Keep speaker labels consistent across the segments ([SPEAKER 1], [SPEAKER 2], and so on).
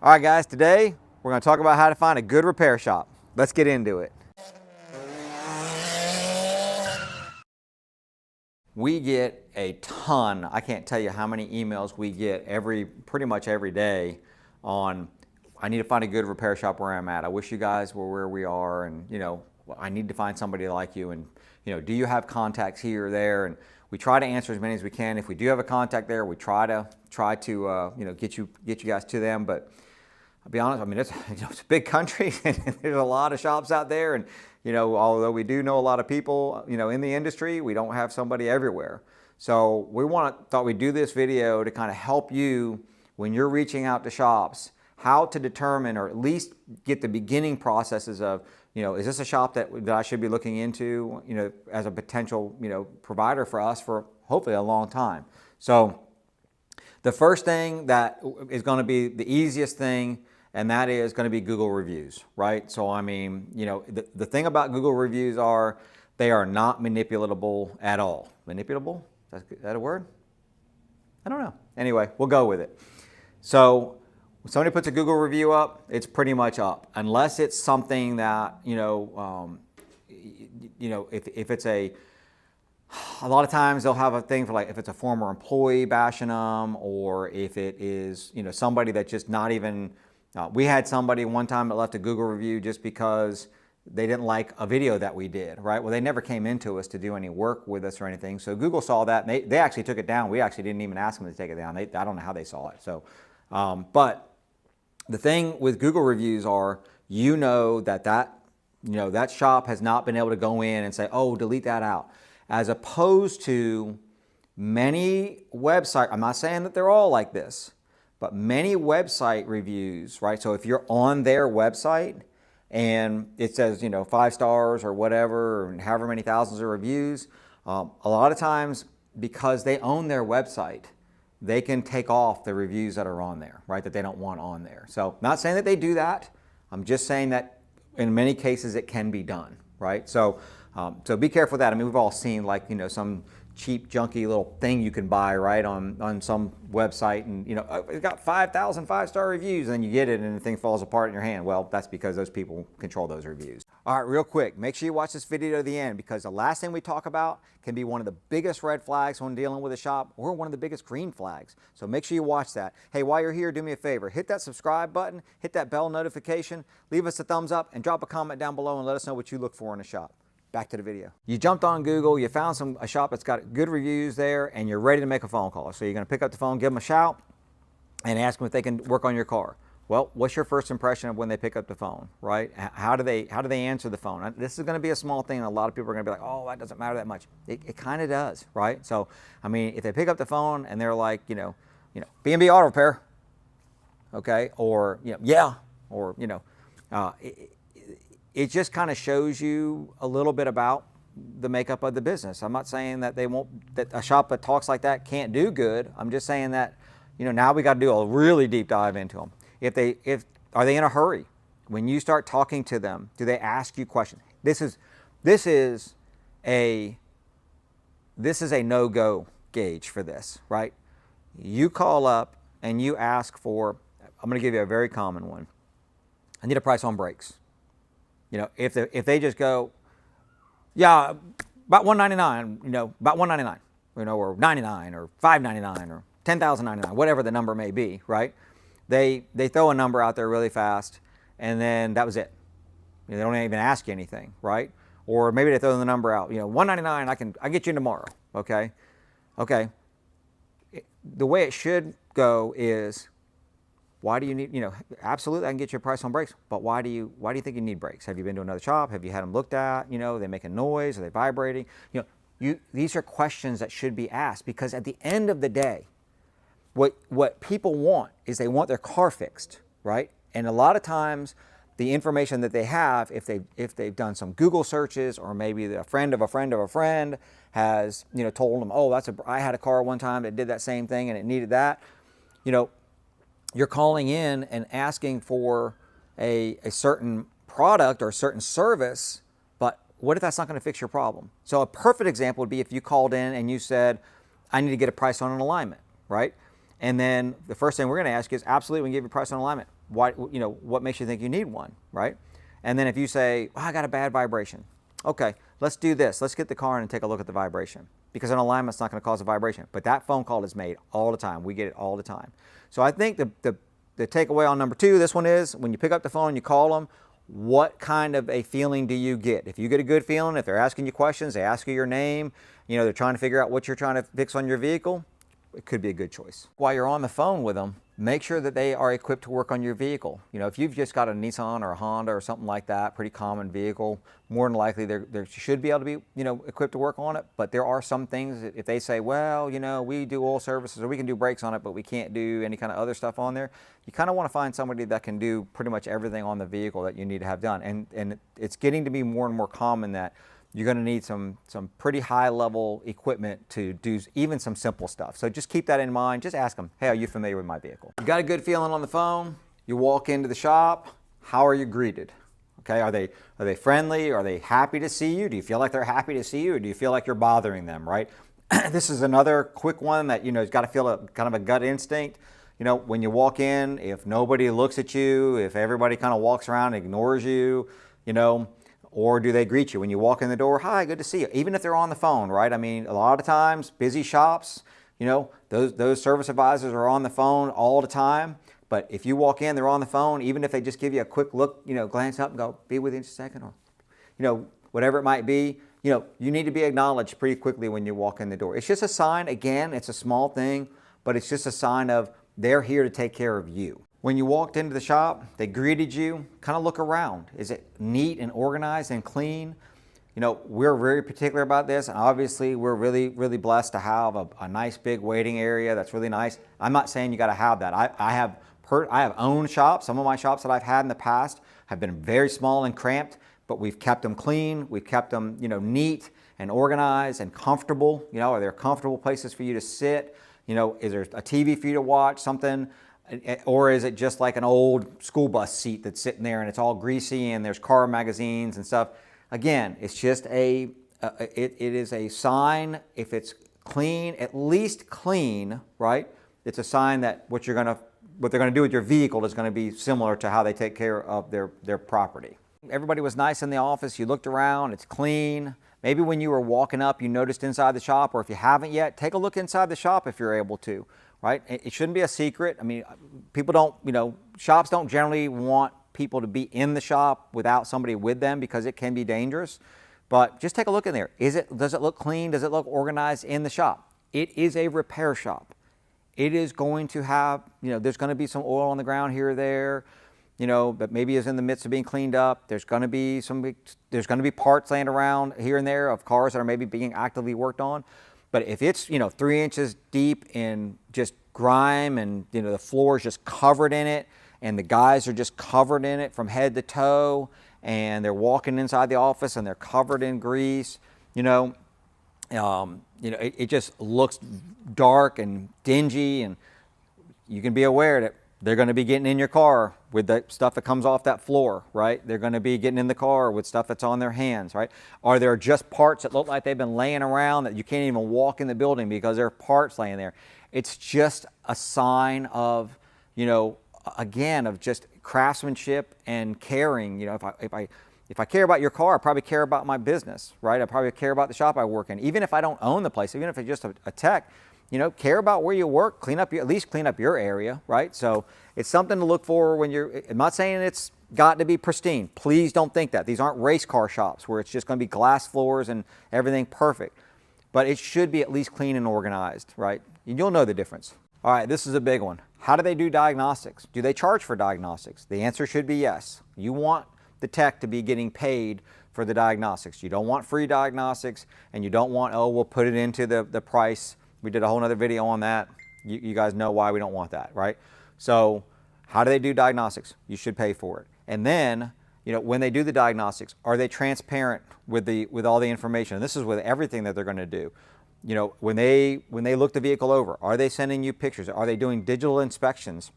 [SPEAKER 1] All right, guys, today we're going to talk about how to find a good repair shop. Let's get into it. We get a ton, I can't tell you how many emails we get pretty much every day on, I need to find a good repair shop where I'm at. I wish you guys were where we are, and I need to find somebody like you, and do you have contacts here or there? And we try to answer as many as we can. If we do have a contact there, we try to get you guys to them. But I'll be honest, I mean, it's a big country and there's a lot of shops out there. And, although we do know a lot of people, in the industry, we don't have somebody everywhere. So we thought we'd do this video to kind of help you when you're reaching out to shops, how to determine or at least get the beginning processes of, is this a shop that I should be looking into, as a potential, provider for us for hopefully a long time. So the first thing that is going to be the easiest thing, and that is going to be Google reviews, right? So, I mean, the thing about Google reviews are they are not manipulatable at all. Manipulable? Is that a word? I don't know. Anyway, we'll go with it. So when somebody puts a Google review up, it's pretty much up, unless it's something that, if it's a lot of times they'll have a thing for, like, if it's a former employee bashing them, or if it is, somebody that just not even, we had somebody one time that left a Google review just because they didn't like a video that we did, right? Well, they never came into us to do any work with us or anything. So Google saw that, and they actually took it down. We actually didn't even ask them to take it down. I don't know how they saw it. So, but the thing with Google reviews are, that shop has not been able to go in and say, oh, delete that out. As opposed to many websites, I'm not saying that they're all like this, but many website reviews, right? So if you're on their website and it says, 5 stars or whatever, and however many thousands of reviews, a lot of times, because they own their website, they can take off the reviews that are on there, right? That they don't want on there. So not saying that they do that. I'm just saying that in many cases it can be done, right? So be careful with that. I mean, we've all seen, like, some cheap, junky little thing you can buy, right, on some website, and, it's got 5,000 5-star reviews, and then you get it and the thing falls apart in your hand. Well, that's because those people control those reviews. All right, real quick, make sure you watch this video to the end, because the last thing we talk about can be one of the biggest red flags when dealing with a shop, or one of the biggest green flags. So make sure you watch that. Hey, while you're here, do me a favor. Hit that subscribe button, hit that bell notification, leave us a thumbs up, and drop a comment down below and let us know what you look for in a shop. Back to the video. You jumped on Google, you found a shop that's got good reviews there, and you're ready to make a phone call. So you're going to pick up the phone, give them a shout, and ask them if they can work on your car. Well, what's your first impression of when they pick up the phone, right? How do they answer the phone? This is going to be a small thing, and a lot of people are going to be like, oh, that doesn't matter that much. It kind of does, right? So, I mean, if they pick up the phone and they're like, B&B Auto Repair, okay, or, yeah, or, it just kind of shows you a little bit about the makeup of the business. I'm not saying that that a shop that talks like that can't do good. I'm just saying that, now we got to do a really deep dive into them. Are they in a hurry? When you start talking to them, do they ask you questions? This is a no-go gauge for this, right? You call up and you ask for, I'm going to give you a very common one. I need a price on brakes. If they just go, yeah, about $199, about $199, or $99 or $599 or $10,099, whatever the number may be, right? They throw a number out there really fast, and then that was it. They don't even ask you anything, right? Or maybe they throw the number out, $199, I get you in tomorrow, okay? Okay. The way it should go is, why do you need, absolutely I can get you a price on brakes, but why do you think you need brakes? Have you been to another shop? Have you had them looked at? Are they making noise? Are they vibrating? These are questions that should be asked, because at the end of the day, what people want is they want their car fixed, right? And a lot of times the information that they have, if they've done some Google searches, or maybe a friend of a friend of a friend has, told them, oh, I had a car one time that did that same thing and it needed that, you're calling in and asking for a certain product or a certain service, but what if that's not going to fix your problem? So a perfect example would be if you called in and you said, I need to get a price on an alignment, right? And then the first thing we're going to ask is, absolutely, we can give you a price on alignment. what makes you think you need one, right? And then if you say, I got a bad vibration. Okay, let's do this. Let's get the car in and take a look at the vibration, because an alignment's not going to cause a vibration. But that phone call is made all the time. We get it all the time. So I think the takeaway on number 2, this one is, when you pick up the phone and you call them, what kind of a feeling do you get? If you get a good feeling, if they're asking you questions, they ask you your name, they're trying to figure out what you're trying to fix on your vehicle, it could be a good choice. While you're on the phone with them, make sure that they are equipped to work on your vehicle. If you've just got a Nissan or a Honda or something like that, pretty common vehicle, more than likely they should be able to be, equipped to work on it. But there are some things that if they say, well, we do oil services or we can do brakes on it, but we can't do any kind of other stuff on there, you kind of want to find somebody that can do pretty much everything on the vehicle that you need to have done. And it's getting to be more and more common that you're going to need some pretty high level equipment to do even some simple stuff. So just keep that in mind. Just ask them, hey, are you familiar with my vehicle? You got a good feeling on the phone, you walk into the shop, how are you greeted? Okay, are they friendly? Are they happy to see you? Do you feel like they're happy to see you, or do you feel like you're bothering them, right? This is another quick one that, it's got to feel a kind of a gut instinct. When you walk in, if nobody looks at you, if everybody kind of walks around and ignores you, or do they greet you when you walk in the door? Hi, good to see you. Even if they're on the phone, right? I mean, a lot of times, busy shops, those service advisors are on the phone all the time. But if you walk in, they're on the phone, even if they just give you a quick look, glance up and go, be with you in just a second, or, whatever it might be, you need to be acknowledged pretty quickly when you walk in the door. It's just a sign, again, it's a small thing, but it's just a sign of they're here to take care of you. When you walked into the shop, they greeted you, kind of look around. Is it neat and organized and clean? We're very particular about this, and obviously we're really, really blessed to have a nice big waiting area that's really nice. I'm not saying you got to have that. I have owned shops. Some of my shops that I've had in the past have been very small and cramped, but we've kept them clean. We've kept them, neat and organized and comfortable. Are there comfortable places for you to sit? Is there a TV for you to watch, something? Or is it just like an old school bus seat that's sitting there and it's all greasy and there's car magazines and stuff? Again, it's just it is a sign. If it's clean, at least clean, right? It's a sign that what they're going to do with your vehicle is going to be similar to how they take care of their property. Everybody was nice in the office. You looked around, it's clean. Maybe when you were walking up, you noticed inside the shop, or if you haven't yet, take a look inside the shop if you're able to. Right? It shouldn't be a secret. I mean, people don't, shops don't generally want people to be in the shop without somebody with them because it can be dangerous. But just take a look in there. Does it look clean? Does it look organized in the shop? It is a repair shop. It is going to have, there's going to be some oil on the ground here or there, but maybe is in the midst of being cleaned up. There's going to be parts laying around here and there of cars that are maybe being actively worked on. But if it's, 3 inches deep in just grime and, the floor is just covered in it and the guys are just covered in it from head to toe and they're walking inside the office and they're covered in grease, it just looks dark and dingy, and you can be aware that they're going to be getting in your car with the stuff that comes off that floor, right? They're going to be getting in the car with stuff that's on their hands, right? Are there just parts that look like they've been laying around that you can't even walk in the building because there are parts laying there? It's just a sign of, again, of just craftsmanship and caring. If I care about your car, I probably care about my business, right? I probably care about the shop I work in. Even if I don't own the place, even if it's just a tech, care about where you work, at least clean up your area, right? So it's something to look for when I'm not saying it's got to be pristine. Please don't think that. These aren't race car shops where it's just going to be glass floors and everything perfect. But it should be at least clean and organized, right? And you'll know the difference. All right, this is a big one. How do they do diagnostics? Do they charge for diagnostics? The answer should be yes. You want the tech to be getting paid for the diagnostics. You don't want free diagnostics, and you don't want, we'll put it into the price. We did a whole other video on that. You guys know why we don't want that, right? So how do they do diagnostics? You should pay for it. And then, when they do the diagnostics, are they transparent with all the information? And this is with everything that they're going to do. When they look the vehicle over, are they sending you pictures? Are they doing digital inspections?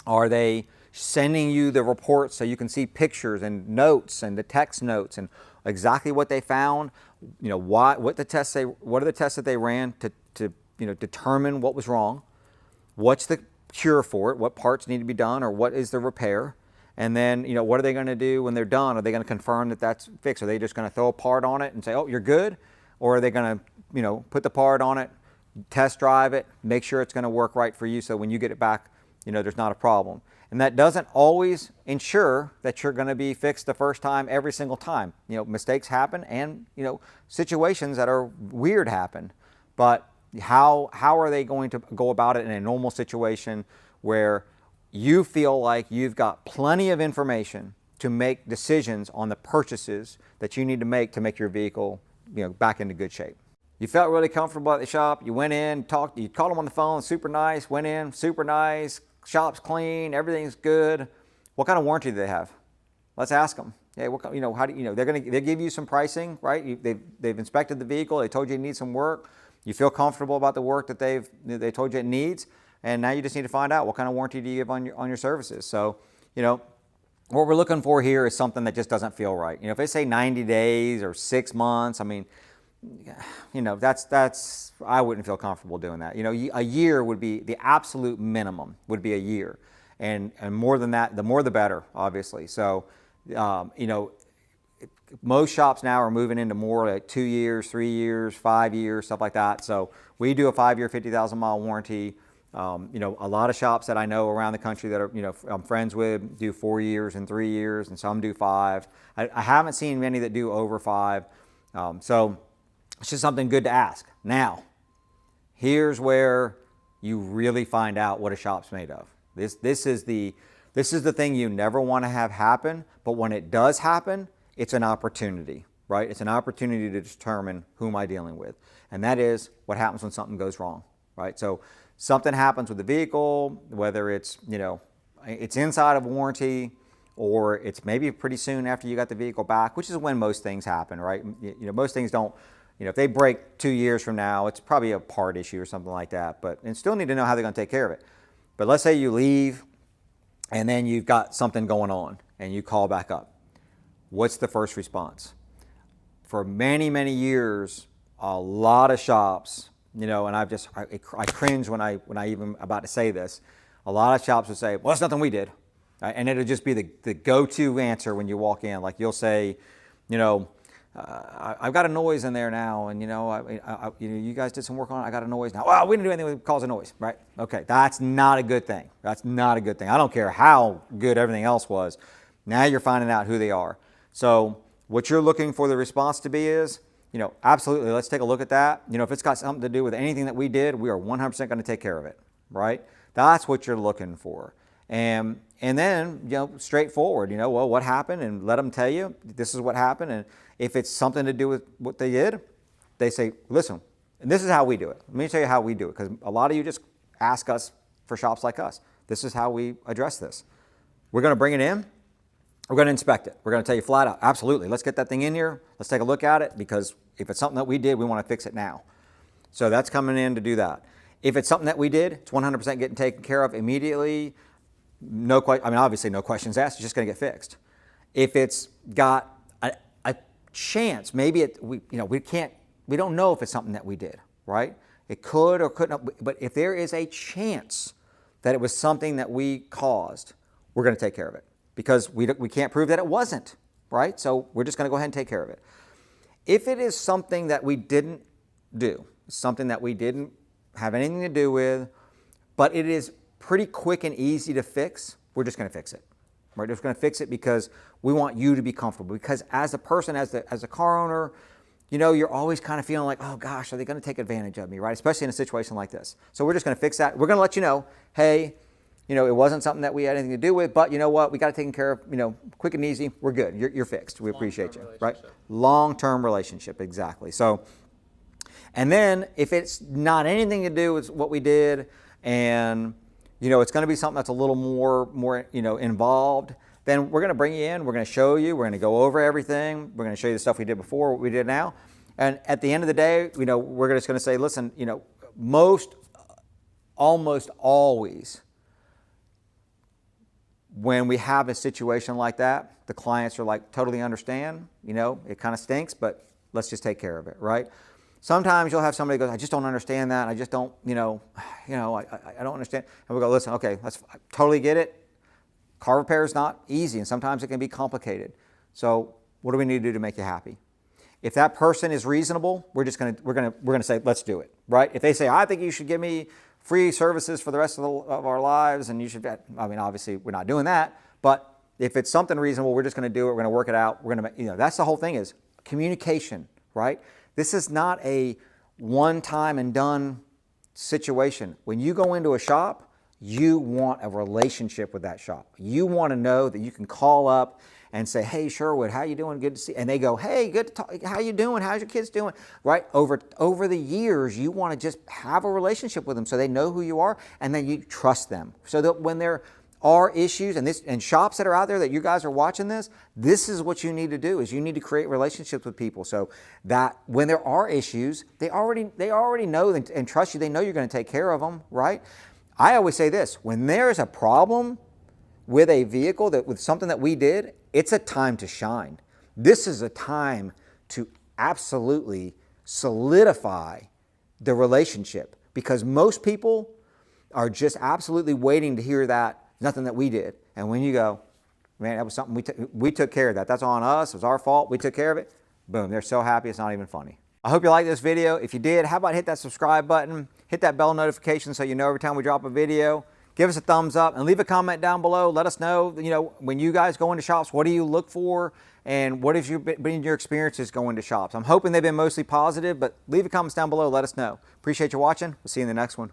[SPEAKER 1] Are they sending you the reports so you can see pictures and notes and the text notes and exactly what they found? What are the tests that they ran to determine what was wrong? What's the cure for it, what parts need to be done, or what is the repair. And then, what are they going to do when they're done? Are they going to confirm that that's fixed? Are they just going to throw a part on it and say, oh, you're good? Or are they going to, put the part on it, test drive it, make sure it's going to work right for you so when you get it back, there's not a problem. And that doesn't always ensure that you're going to be fixed the first time every single time. Mistakes happen and, situations that are weird happen. But how are they going to go about it in a normal situation where you feel like you've got plenty of information to make decisions on the purchases that you need to make your vehicle, back into good shape? You felt really comfortable at the shop. You went in, talked, you called them on the phone, super nice, went in, super nice, shop's clean, everything's good. What kind of warranty do they have? Let's ask them. Hey, how do they give you some pricing, right? They've inspected the vehicle. They told you it needs some work. You feel comfortable about the work that they told you it needs, and now you just need to find out what kind of warranty do you give on your services. So, what we're looking for here is something that just doesn't feel right. If they say 90 days or 6 months, I mean, that's I wouldn't feel comfortable doing that. A year would be the absolute minimum, would be a year, and more than that, the more the better, obviously. So, most shops now are moving into more like 2 years, 3 years, 5 years, stuff like that. So we do a 5-year, 50,000-mile warranty. A lot of shops that I know around the country that are, I'm friends with do 4 years and 3 years, and some do 5. I haven't seen many that do over 5. So it's just something good to ask. Now, here's where you really find out what a shop's made of. This is the thing you never want to have happen, but when it does happen, it's an opportunity, right? It's an opportunity to determine who am I dealing with. And that is what happens when something goes wrong, right? So something happens with the vehicle, whether it's, it's inside of warranty, or it's maybe pretty soon after you got the vehicle back, which is when most things happen, right? Most things don't, if they break 2 years from now, it's probably a part issue or something like that, and still need to know how they're going to take care of it. But let's say you leave and then you've got something going on and you call back up. What's the first response? For many, many years, a lot of shops, and I cringe when I even about to say this. A lot of shops will say, well, it's nothing we did. Right? And it'll just be the go-to answer when you walk in. Like you'll say, I've got a noise in there now, and you guys did some work on it. I got a noise now. Well, we didn't do anything that caused a noise, right? Okay, that's not a good thing. That's not a good thing. I don't care how good everything else was. Now you're finding out who they are. So what you're looking for the response to be is, absolutely, let's take a look at that. If it's got something to do with anything that we did, we are 100% going to take care of it, right? That's what you're looking for. And then, straightforward, well, what happened? And let them tell you, this is what happened. And if it's something to do with what they did, they say, listen, and this is how we do it. Let me tell you how we do it, because a lot of you just ask us for shops like us. This is how we address this. We're going to bring it in. We're going to inspect it. We're going to tell you flat out, absolutely, let's get that thing in here. Let's take a look at it, because if it's something that we did, we want to fix it now. So that's coming in to do that. If it's something that we did, it's 100% getting taken care of immediately. Obviously no questions asked. It's just going to get fixed. If it's got a chance, maybe we don't know if it's something that we did, right? It could or couldn't, but if there is a chance that it was something that we caused, we're going to take care of it. Because we can't prove that it wasn't, right? So we're just going to go ahead and take care of it. If it is something that we didn't do, something that we didn't have anything to do with, but it is pretty quick and easy to fix, we're just going to fix it. We're just going to fix it because we want you to be comfortable. Because as a person, as a car owner, you're always kind of feeling like, oh gosh, are they going to take advantage of me, right? Especially in a situation like this. So we're just going to fix that. We're going to let you know, hey, it wasn't something that we had anything to do with, but you know what? We got it taken care of, quick and easy. We're good. You're fixed. We appreciate you, right? Long-term relationship, exactly. So, and then if it's not anything to do with what we did, and it's going to be something that's a little more involved, then we're going to bring you in. We're going to show you. We're going to go over everything. We're going to show you the stuff we did before, what we did now, and at the end of the day, we're just going to say, listen, almost always, when we have a situation like that, the clients are like, totally understand, it kind of stinks, but let's just take care of it, right? Sometimes you'll have somebody go, I just don't understand that. I just don't, I don't understand. And we go, listen, okay, I totally get it. Car repair is not easy, and sometimes it can be complicated. So what do we need to do to make you happy? If that person is reasonable, we're gonna say, let's do it, right? If they say, I think you should give me free services for the rest of our lives, and you should, obviously we're not doing that, but if it's something reasonable, we're just gonna do it, we're gonna work it out, we're gonna, that's the whole thing is communication, right? This is not a one time and done situation. When you go into a shop, you want a relationship with that shop. You want to know that you can call up and say, hey, Sherwood, how you doing? Good to see you. And they go, hey, good to talk. How you doing? How's your kids doing? Right? Over the years, you want to just have a relationship with them so they know who you are, and then you trust them. So that when there are issues, and shops that are out there that you guys are watching this is what you need to do, is you need to create relationships with people so that when there are issues, they already know and trust you. They know you're going to take care of them, right? I always say this, when there's a problem with a vehicle, with something that we did, it's a time to shine. This is a time to absolutely solidify the relationship, because most people are just absolutely waiting to hear that nothing that we did. And when you go, man, that was something we took care of that. That's on us. It was our fault. We took care of it. Boom. They're so happy it's not even funny. I hope you liked this video. If you did, how about hit that subscribe button, hit that bell notification so you know every time we drop a video. Give us a thumbs up and leave a comment down below. Let us know, when you guys go into shops, what do you look for and what has been your experiences going to shops? I'm hoping they've been mostly positive, but leave the comments down below. Let us know. Appreciate you watching. We'll see you in the next one.